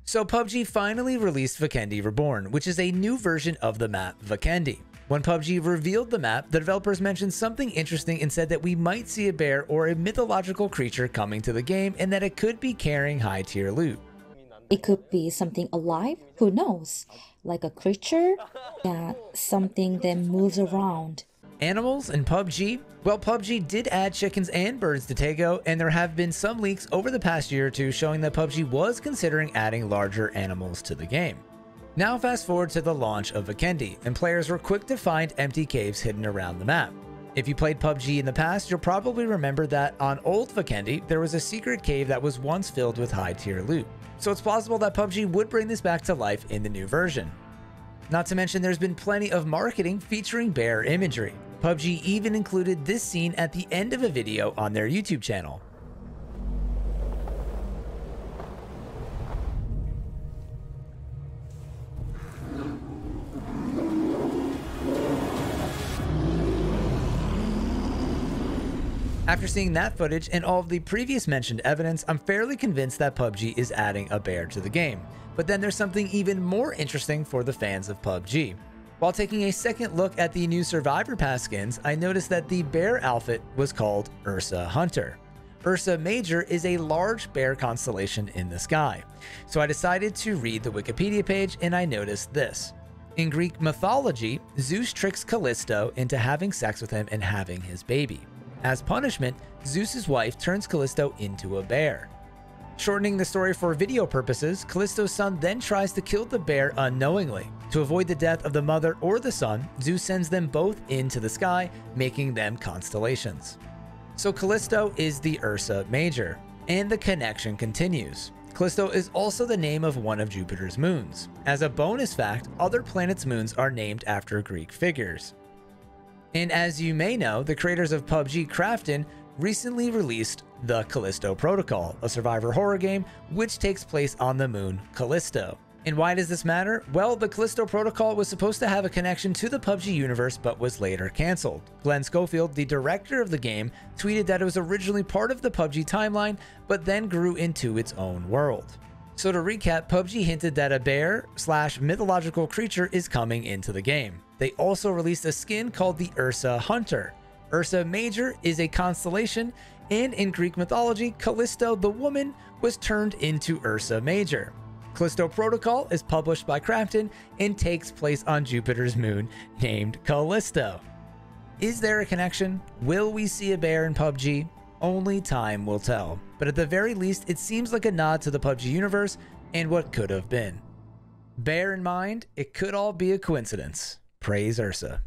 So PUBG finally released Vikendi Reborn, which is a new version of the map Vikendi. When PUBG revealed the map, the developers mentioned something interesting and said that we might see a bear or a mythological creature coming to the game and that it could be carrying high tier loot. It could be something alive, who knows? Like a creature? Yeah, something that moves around. Animals in PUBG? Well, PUBG did add chickens and birds to Tego, and there have been some leaks over the past year or two showing that PUBG was considering adding larger animals to the game. Now fast forward to the launch of Vikendi, and players were quick to find empty caves hidden around the map. If you played PUBG in the past, you'll probably remember that on old Vikendi, there was a secret cave that was once filled with high tier loot. So it's possible that PUBG would bring this back to life in the new version. Not to mention there's been plenty of marketing featuring bear imagery. PUBG even included this scene at the end of a video on their YouTube channel. After seeing that footage and all of the previous mentioned evidence, I'm fairly convinced that PUBG is adding a bear to the game. But then there's something even more interesting for the fans of PUBG. While taking a second look at the new Survivor Pass skins, I noticed that the bear outfit was called URSA Hunter. URSA Major is a large bear constellation in the sky. So I decided to read the Wikipedia page and I noticed this. In Greek mythology, Zeus tricks Callisto into having sex with him and having his baby. As punishment, Zeus's wife turns Callisto into a bear. Shortening the story for video purposes, Callisto's son then tries to kill the bear unknowingly. To avoid the death of the mother or the son, Zeus sends them both into the sky, making them constellations. So Callisto is the Ursa Major, and the connection continues. Callisto is also the name of one of Jupiter's moons. As a bonus fact, other planets' moons are named after Greek figures. And as you may know, the creators of PUBG Krafton recently released the Callisto Protocol, a survivor horror game which takes place on the moon Callisto. And why does this matter? Well, the Callisto Protocol was supposed to have a connection to the PUBG universe but was later cancelled. Glenn Schofield, the director of the game, tweeted that it was originally part of the PUBG timeline but then grew into its own world. So to recap, PUBG hinted that a bear/mythological creature is coming into the game. They also released a skin called the Ursa Hunter. Ursa Major is a constellation, and in Greek mythology, Callisto the woman was turned into Ursa Major. Callisto Protocol is published by Krafton and takes place on Jupiter's moon named Callisto. Is there a connection? Will we see a bear in PUBG? Only time will tell. But at the very least, it seems like a nod to the PUBG universe and what could have been. Bear in mind, it could all be a coincidence. Praise Ursa.